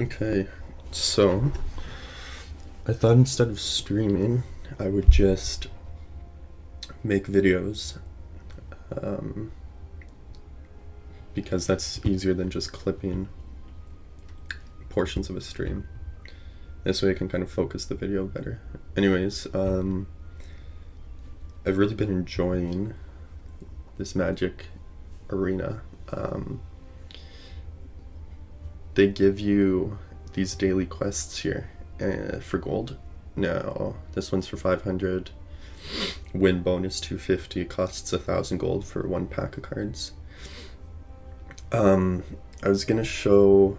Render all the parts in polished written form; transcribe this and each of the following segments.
Okay, so I thought instead of streaming, I would just make videos um, because that's easier than just clipping portions of a stream. This way I can kind of focus the video better. Anyways, I've really been enjoying this Magic arena. They give you these daily quests here for gold. Now, this one's for 500. Win bonus 250. Costs 1,000 gold for one pack of cards. I was gonna show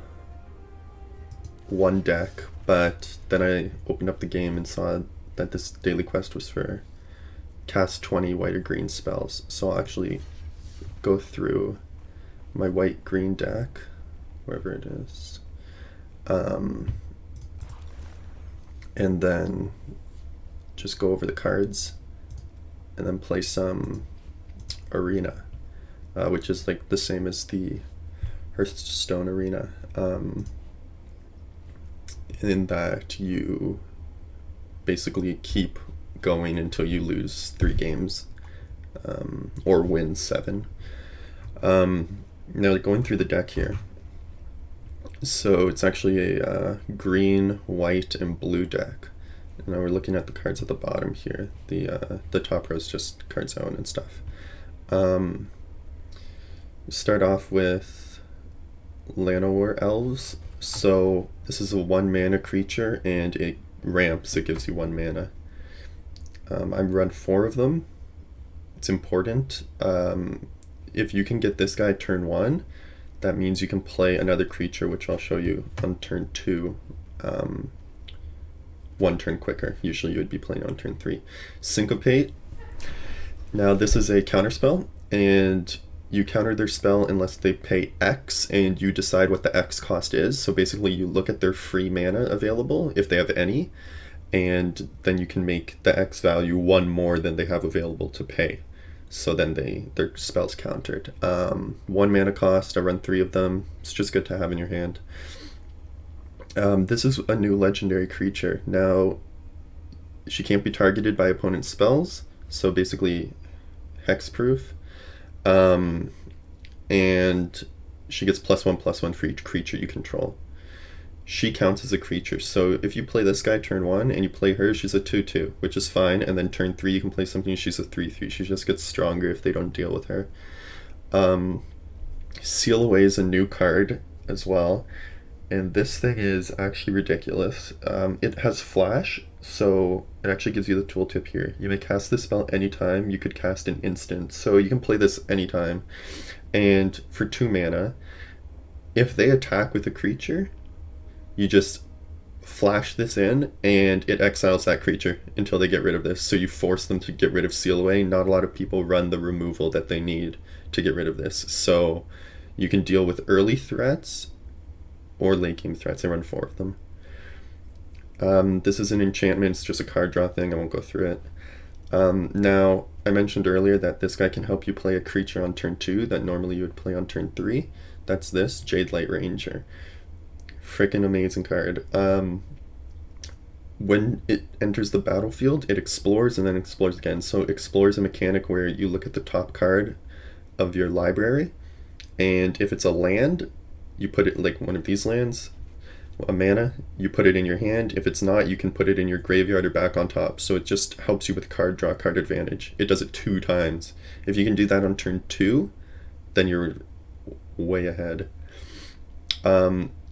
one deck, but then I opened up the game and saw that this daily quest was for cast 20 white or green spells. So I'll actually go through my white green deck, wherever it is, and then just go over the cards and then play some arena, which is like the same as the Hearthstone arena, in that you basically keep going until you lose 3 games, or win 7. Now, going through the deck here, so it's actually a green, white, and blue deck. Now we're looking at the cards at the bottom here. The top row is just cards owned and stuff. Start off with Llanowar Elves. So this is a 1 mana creature and it ramps, it gives you 1 mana. I run 4 of them. It's important. If you can get this guy turn 1, that means you can play another creature, which I'll show you on turn 2, 1 turn quicker. Usually you would be playing on turn 3. Syncopate. Now this is a counterspell, and you counter their spell unless they pay X, and you decide what the X cost is. So basically you look at their free mana available, if they have any, and then you can make the X value 1 more than they have available to pay. So then their spell's countered. 1 mana cost, I run 3 of them. It's just good to have in your hand. This is a new legendary creature. Now, she can't be targeted by opponent's spells, so basically hexproof. And she gets +1/+1 for each creature you control. She counts as a creature, so if you play this guy turn 1 and you play her, she's a 2/2, which is fine, and then turn 3 you can play something, she's a 3/3. She just gets stronger if they don't deal with her. Seal Away is a new card as well, and this thing is actually ridiculous. It has flash, so it actually gives you the tooltip here. You may cast this spell anytime. You could cast an instant, so you can play this anytime. And for 2 mana, if they attack with a creature, you just flash this in and it exiles that creature until they get rid of this. So you force them to get rid of Seal Away. Not a lot of people run the removal that they need to get rid of this. So you can deal with early threats or late game threats. I run 4 of them. This is an enchantment. It's just a card draw thing. I won't go through it. Now, I mentioned earlier that this guy can help you play a creature on turn 2 that normally you would play on turn 3. That's this, Jade Light Ranger. Freaking amazing card. When it enters the battlefield, it explores and then explores again. So explore is a mechanic where you look at the top card of your library, and if it's a land, you put it, like one of these lands, a mana, you put it in your hand. If it's not, you can put it in your graveyard or back on top. So it just helps you with card draw, card advantage. It does it 2 times. If you can do that on turn 2, then you're way ahead.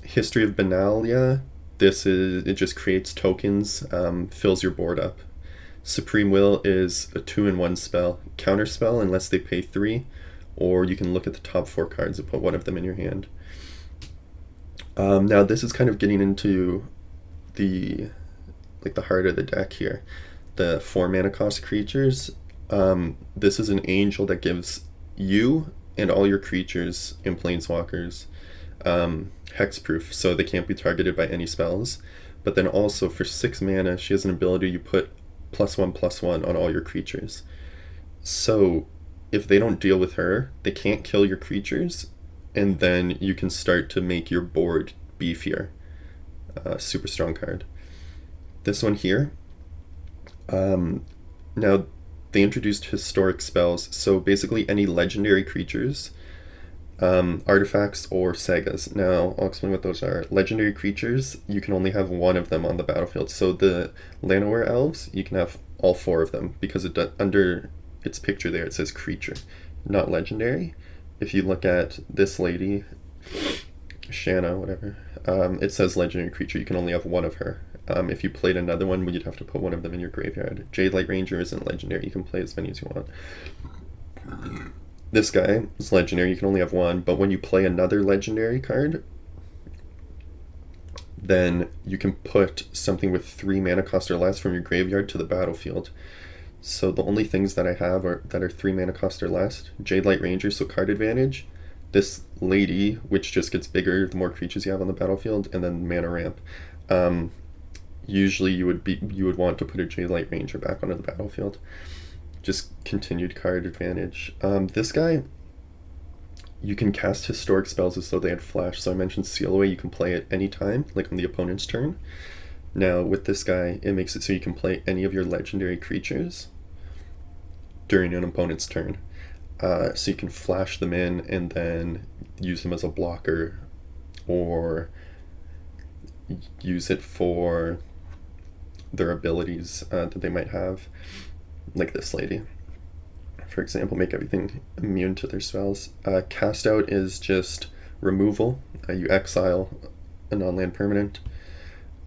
History of Benalia. It just creates tokens, fills your board up. Supreme Will is a 2-in-1 spell. Counter spell unless they pay 3, or you can look at the top 4 cards and put one of them in your hand. Now this is kind of getting into the heart of the deck here. The 4 mana cost creatures. This is an angel that gives you and all your creatures in Planeswalkers hexproof, so they can't be targeted by any spells. But then also for 6 mana, she has an ability you put +1/+1 on all your creatures. So if they don't deal with her, they can't kill your creatures, and then you can start to make your board beefier. Super strong card. This one here, now they introduced historic spells, so basically any legendary creatures, artifacts, or sagas. Now I'll explain what those are. Legendary creatures, you can only have one of them on the battlefield. So the Llanowar elves, you can have all four of them because under its picture there it says creature, not legendary. If you look at this lady, Shanna, whatever, it says legendary creature. You can only have one of her. If you played another one, you'd have to put one of them in your graveyard. Jade Light Ranger isn't legendary. You can play as many as you want. This guy is legendary. You can only have one. But when you play another legendary card, then you can put something with 3 mana cost or less from your graveyard to the battlefield. So the only things that I have that are 3 mana cost or less: Jade Light Ranger, so card advantage. This lady, which just gets bigger the more creatures you have on the battlefield, and then mana ramp. Usually you would want to put a Jade Light Ranger back onto the battlefield. Just continued card advantage. This guy, you can cast historic spells as though they had flash. So I mentioned Seal Away, you can play it anytime, like on the opponent's turn. Now with this guy, it makes it so you can play any of your legendary creatures during an opponent's turn. So you can flash them in and then use them as a blocker, or use it for their abilities that they might have, like this lady, for example, make everything immune to their spells. Cast Out is just removal. You exile a non-land permanent.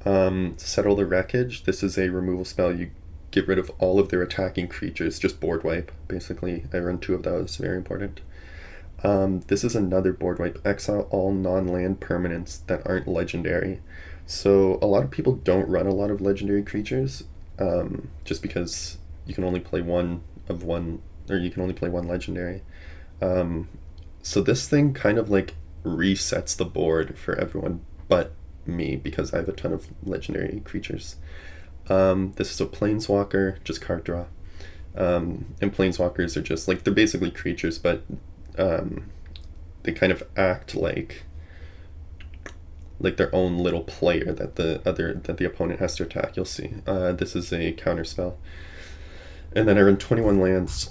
Settle the Wreckage. This is a removal spell. You get rid of all of their attacking creatures, just board wipe, basically. I run 2 of those, very important. This is another board wipe. Exile all non-land permanents that aren't legendary. So a lot of people don't run a lot of legendary creatures, just because you can only play one, or you can only play one legendary. So this thing kind of like resets the board for everyone but me, because I have a ton of legendary creatures. This is a Planeswalker, just card draw. And Planeswalkers are just like, they're basically creatures, but they kind of act like their own little player that the opponent has to attack. You'll see. This is a counter spell. And then I run 21 lands.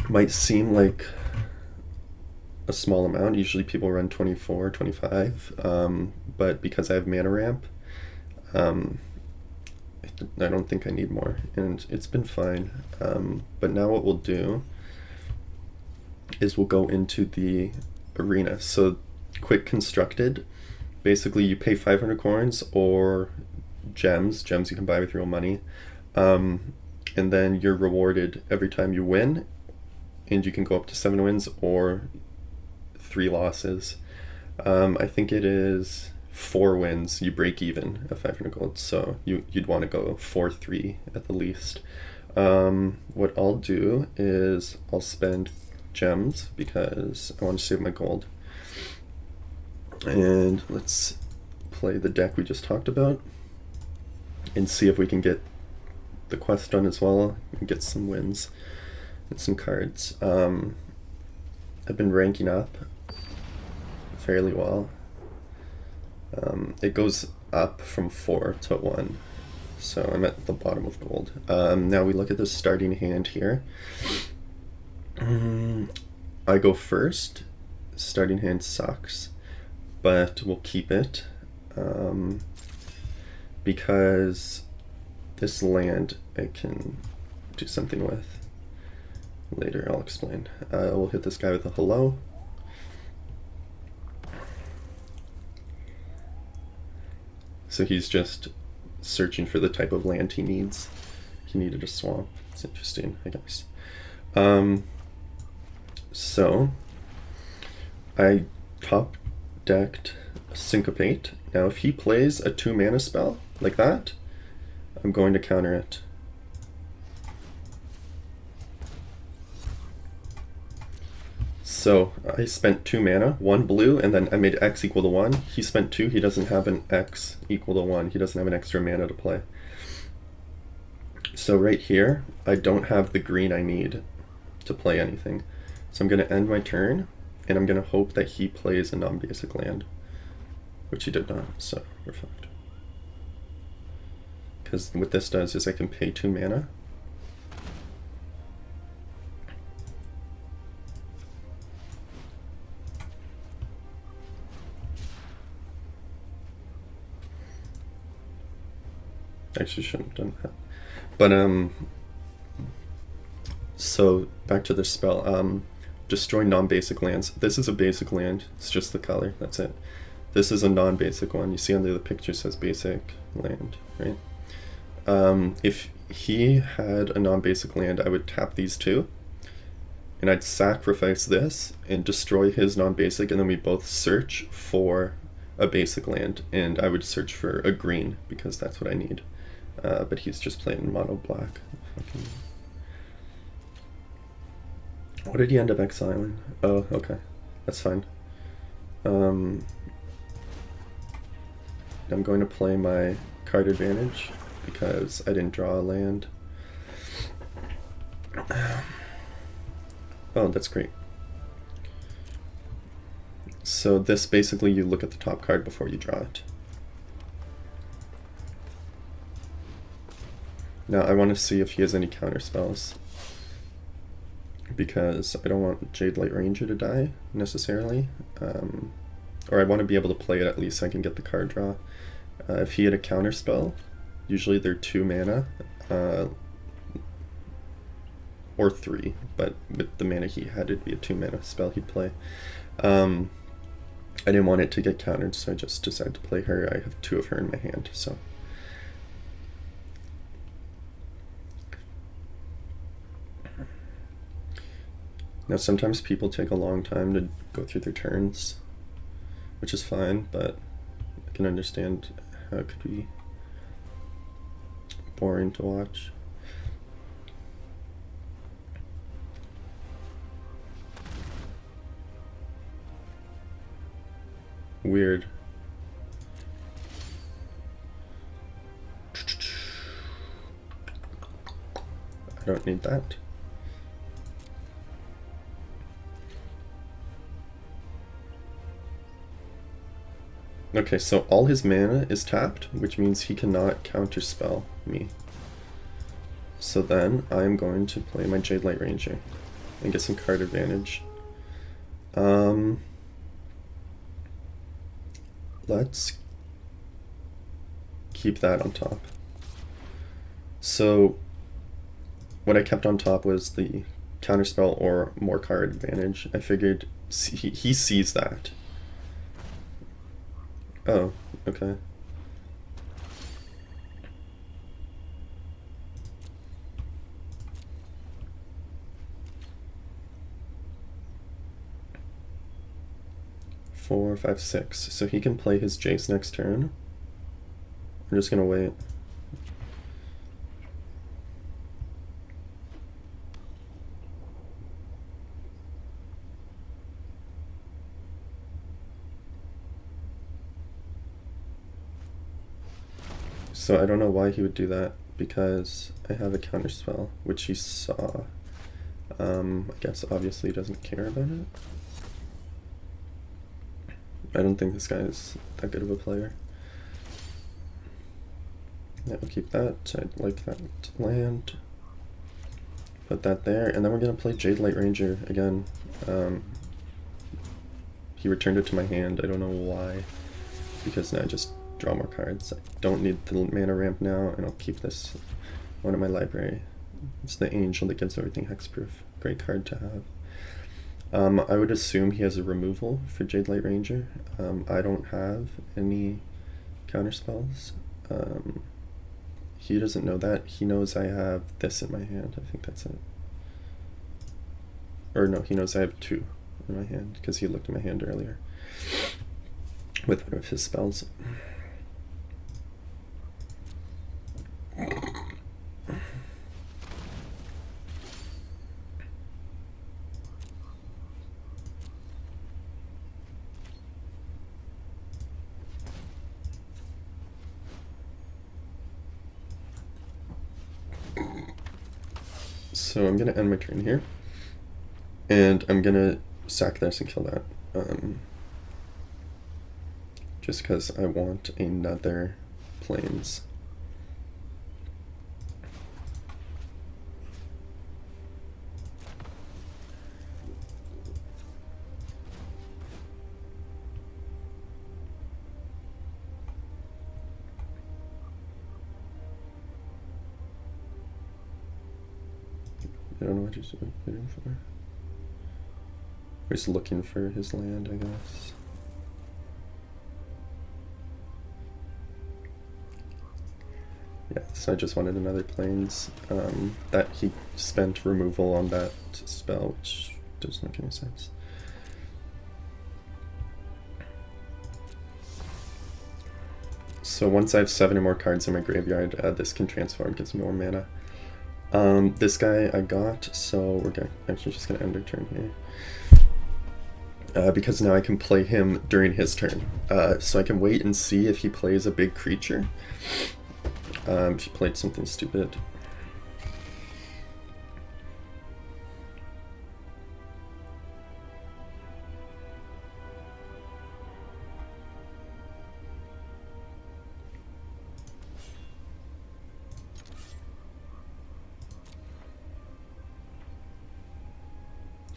Might seem like a small amount. Usually people run 24, 25. But because I have mana ramp, I don't think I need more. And it's been fine. But now what we'll do is we'll go into the arena. So quick constructed. Basically, you pay 500 coins or gems you can buy with your own money, and then you're rewarded every time you win, and you can go up to 7 wins or 3 losses. I think it is 4 wins, you break even at 500 gold, so you'd want to go 4-3 at the least. What I'll do is I'll spend gems because I want to save my gold. And let's play the deck we just talked about and see if we can get the quest done as well and get some wins and some cards. I've been ranking up fairly well. It goes up from 4 to 1, so I'm at the bottom of gold. Now we look at the starting hand here. I go first. Starting hand sucks, but we'll keep it because this land I can do something with later. I'll explain. We'll hit this guy with a hello. So he's just searching for the type of land he needs. He needed a swamp. It's interesting, I guess. So I top decked Syncopate. Now if he plays a 2 mana spell like that, I'm going to counter it. So I spent 2 mana, 1 blue, and then I made X equal to 1. He spent 2, he doesn't have an X equal to 1. He doesn't have an extra mana to play. So right here, I don't have the green I need to play anything. So I'm going to end my turn, and I'm going to hope that he plays a non-basic land. which he did not, so we're fucked. Because what this does is I can pay 2 mana. Actually shouldn't have done that. But so back to this spell. Destroy non-basic lands. This is a basic land. It's just the color. That's it. This is a non-basic one. You see under the picture says basic land, right? If he had a non-basic land, I would tap these two, and I'd sacrifice this and destroy his non-basic, and then we both search for a basic land, and I would search for a green because that's what I need. But he's just playing mono black. Fucking... What did he end up exiling? Oh, okay. That's fine. I'm going to play my card advantage because I didn't draw a land. Oh, that's great. So this basically, you look at the top card before you draw it. Now I want to see if he has any counter spells, because I don't want Jade Light Ranger to die necessarily, or I want to be able to play it at least so I can get the card draw. If he had a counter spell, usually they're 2 mana, or 3, but with the mana he had, it'd be a 2 mana spell he'd play. I didn't want it to get countered, so I just decided to play her. I have 2 of her in my hand, so. Now sometimes people take a long time to go through their turns, which is fine, but I can understand how it could be boring to watch. Weird. I don't need that. Okay, so all his mana is tapped, which means he cannot counterspell me. So then I'm going to play my Jade Light Ranger and get some card advantage. Let's keep that on top. So what I kept on top was the counterspell or more card advantage. I figured he sees that. Oh, okay. Four, five, six. So he can play his Jace next turn. I'm just gonna wait. So I don't know why he would do that, because I have a counterspell, which he saw. I guess obviously he doesn't care about it. I don't think this guy is that good of a player. Yeah, we'll keep that. I like that land. Put that there, and then we're gonna play Jade Light Ranger again. He returned it to my hand. I don't know why, because now I just draw more cards. I don't need the mana ramp now, and I'll keep this one in my library. It's the Angel that gives everything hexproof. Great card to have. I would assume he has a removal for Jade Light Ranger. I don't have any counterspells. He doesn't know that. He knows I have this in my hand. I think that's it. Or no, he knows I have 2 in my hand, because he looked at my hand earlier with one of his spells. So I'm gonna end my turn here, and I'm gonna sack this and kill that. just because I want another planes. I don't know what he's looking for. He's looking for his land, I guess. Yeah, so I just wanted another planes. That he spent removal on that spell, which doesn't make any sense. So once I have 7 or more cards in my graveyard, this can transform, gives me more mana. This guy I got, so we're actually just gonna end our turn here. Because now I can play him during his turn. So I can wait and see if he plays a big creature. If he played something stupid.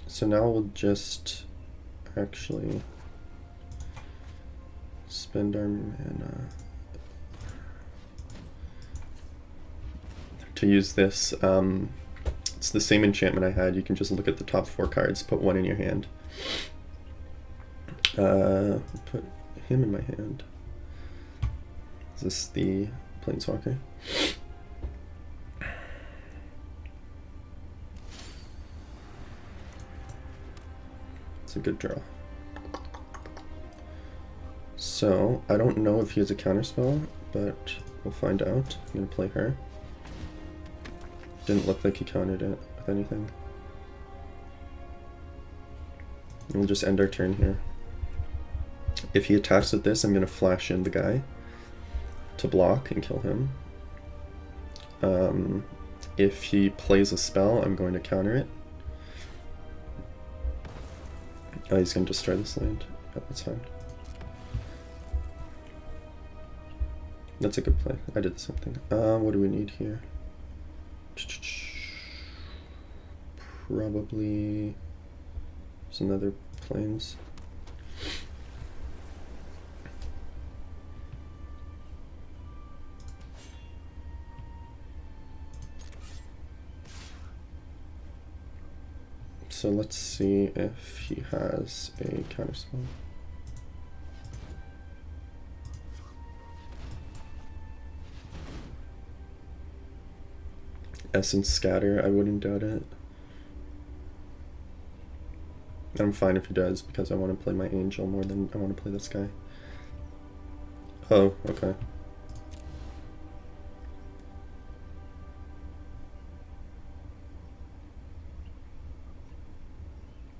So now we'll just actually spend our mana to use this. It's the same enchantment I had. You can just look at the top 4 cards, put 1 in your hand. Put him in my hand. Is this the Planeswalker? It's a good draw. So, I don't know if he has a counterspell, but we'll find out. I'm gonna play her. Didn't look like he countered it with anything. And we'll just end our turn here. If he attacks with this, I'm gonna flash in the guy to block and kill him. If he plays a spell, I'm going to counter it. Oh, he's going to destroy this land. Oh, that's fine. That's a good play. I did the same thing. What do we need here? Probably some other planes. So let's see if he has a counterspell. Essence Scatter, I wouldn't doubt it. I'm fine if he does, because I want to play my Angel more than I want to play this guy. Oh, okay.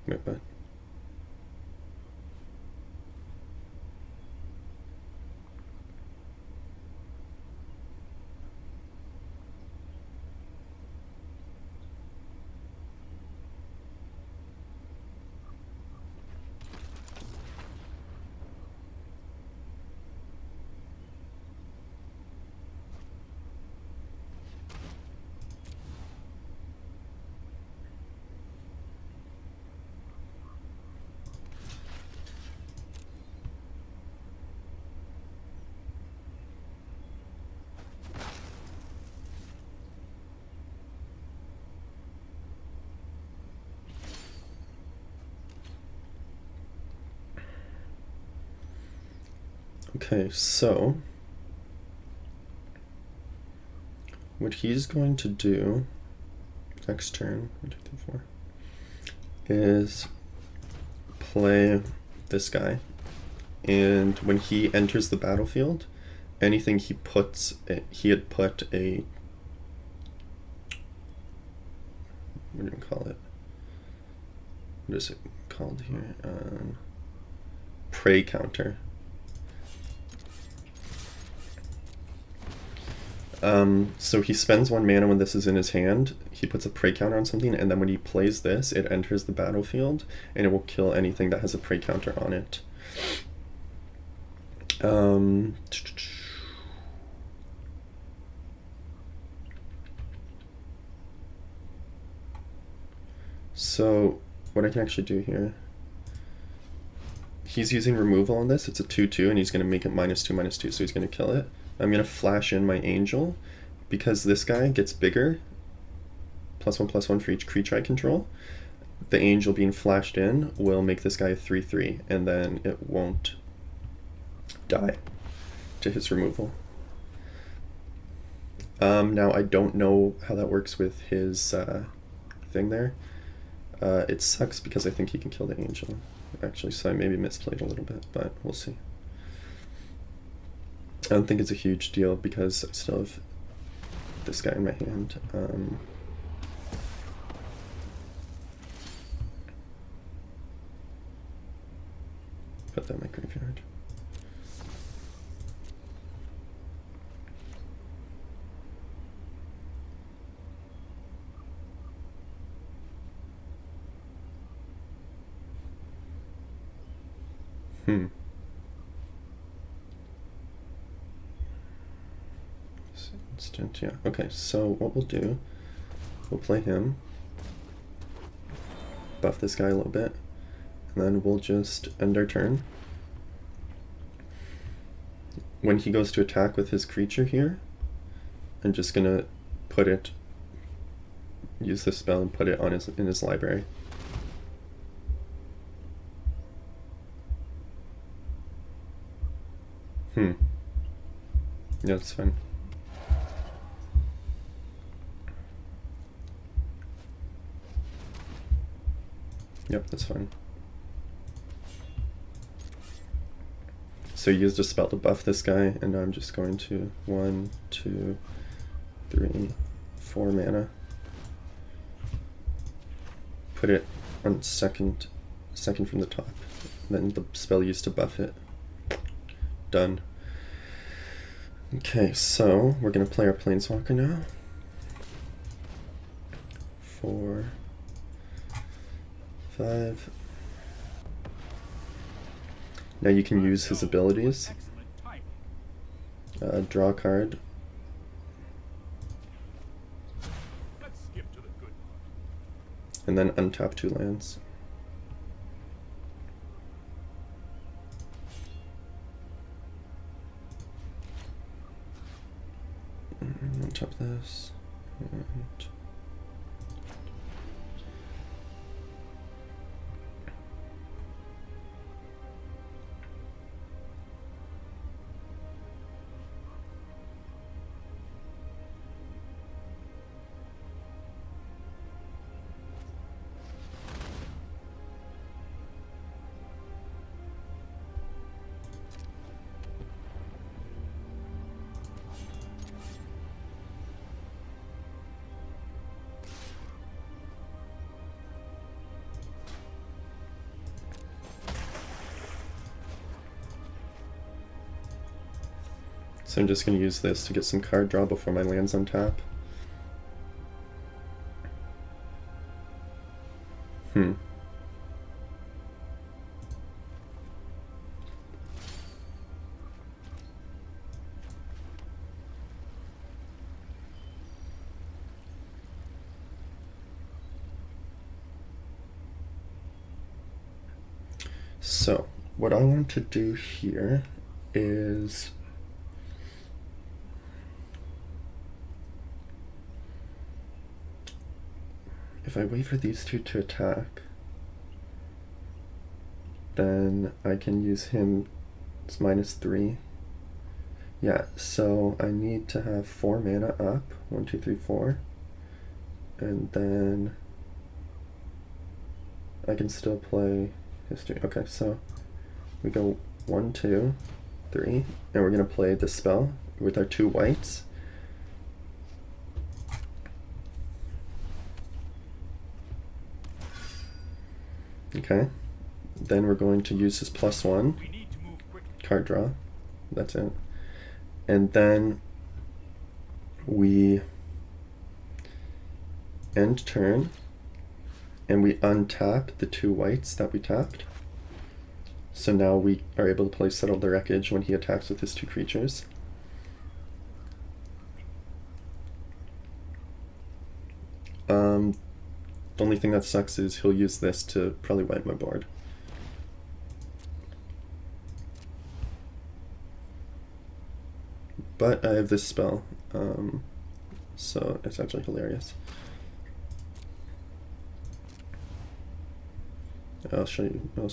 Wait, what? Okay, so what he's going to do next turn, 1, 2, 3, 4, is play this guy, and when he enters the battlefield, anything he puts, he had put a, what do you call it? What is it called here? Prey counter. So he spends 1 mana when this is in his hand, he puts a prey counter on something, and then when he plays this, it enters the battlefield, and it will kill anything that has a prey counter on it. Um, so what I can actually do here, he's using removal on this. It's a 2/2, and he's going to make it -2/2, so he's going to kill it. I'm going to flash in my angel, because this guy gets bigger, +1/+1 for each creature I control. The angel being flashed in will make this guy a 3/3, and then it won't die to his removal. Now I don't know how that works with his thing there. It sucks because I think he can kill the angel, actually, so I maybe misplayed a little bit, but we'll see. I don't think it's a huge deal because I still have this guy in my hand. Put that in my graveyard. Instant, yeah. Okay, so what we'll do, we'll play him, buff this guy a little bit, and then we'll just end our turn. When he goes to attack with his creature here, I'm just gonna put it, use this spell and put it on in his library. Yeah, that's fine. Yep, that's fine. So you used a spell to buff this guy, and now I'm just going to 1, 2, 3, 4 mana. Put it on second from the top. Then the spell used to buff it. Done. Okay, so we're gonna play our Planeswalker now. 4, 5. Now you can use his abilities. Draw a card. And then untap 2 lands. Untap this. And so I'm just going to use this to get some card draw before my lands untap. So what I want to do here is if I wait for these two to attack, then I can use him. It's -3. Yeah, so I need to have 4 mana up. 1, 2, 3, 4. And then I can still play history. Okay, so we go 1, 2, 3, and we're gonna play the spell with our 2 whites. Okay, then we're going to use his +1 card draw. That's it. And then we end turn and we untap the 2 whites that we tapped. So now we are able to play Settle the Wreckage when he attacks with his 2 creatures. The only thing that sucks is he'll use this to probably wipe my board. But I have this spell, so it's actually hilarious. I'll show you, I'll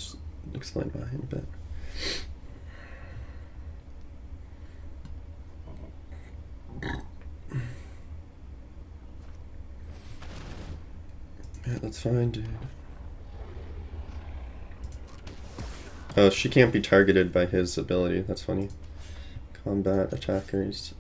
explain why in a bit. Yeah, that's fine, dude. Oh, she can't be targeted by his ability. That's funny. Combat attackers.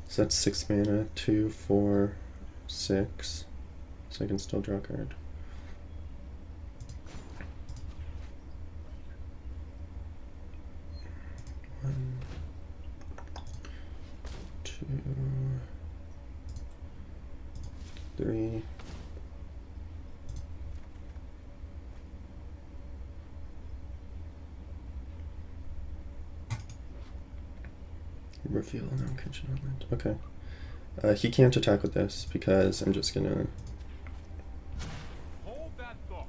So that's 6 mana, 2, 4, 6. So I can still draw a card. One, 2, 3. Reveal non-creature element. Okay. He can't attack with this because I'm just gonna. Hold that thought.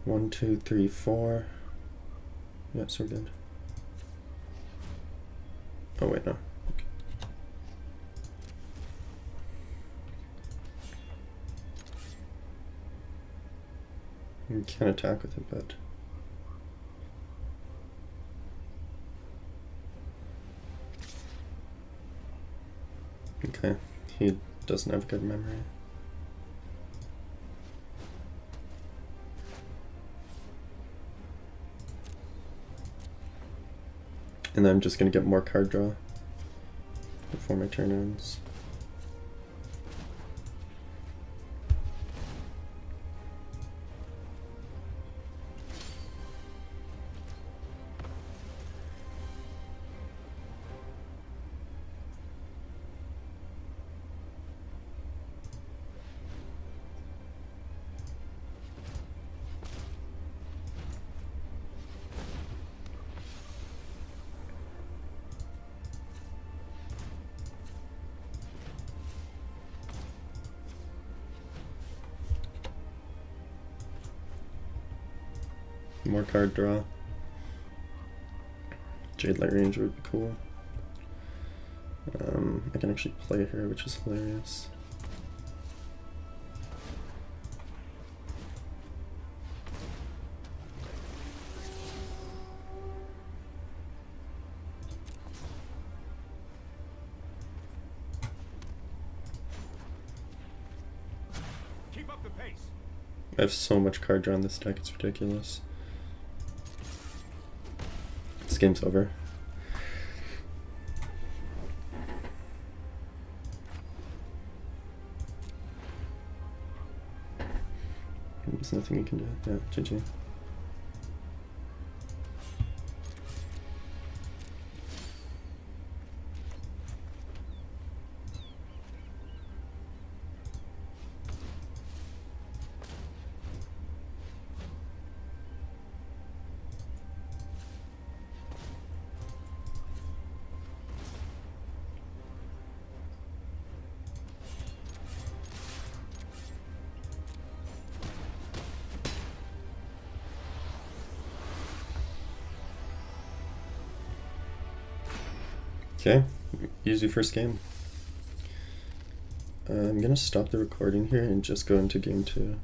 One, 2, 3, 4. Yes, we're good. Oh wait, no. Okay. You can't attack with it, but okay. He doesn't have good memory. And then I'm just gonna get more card draw before my turn ends. More card draw. Jade Light Ranger would be cool. I can actually play her, which is hilarious. Keep up the pace. I have so much card draw in this deck, it's ridiculous. This game's over. There's nothing you can do. Yeah, GG. Okay, easy first game. I'm gonna stop the recording here and just go into game 2.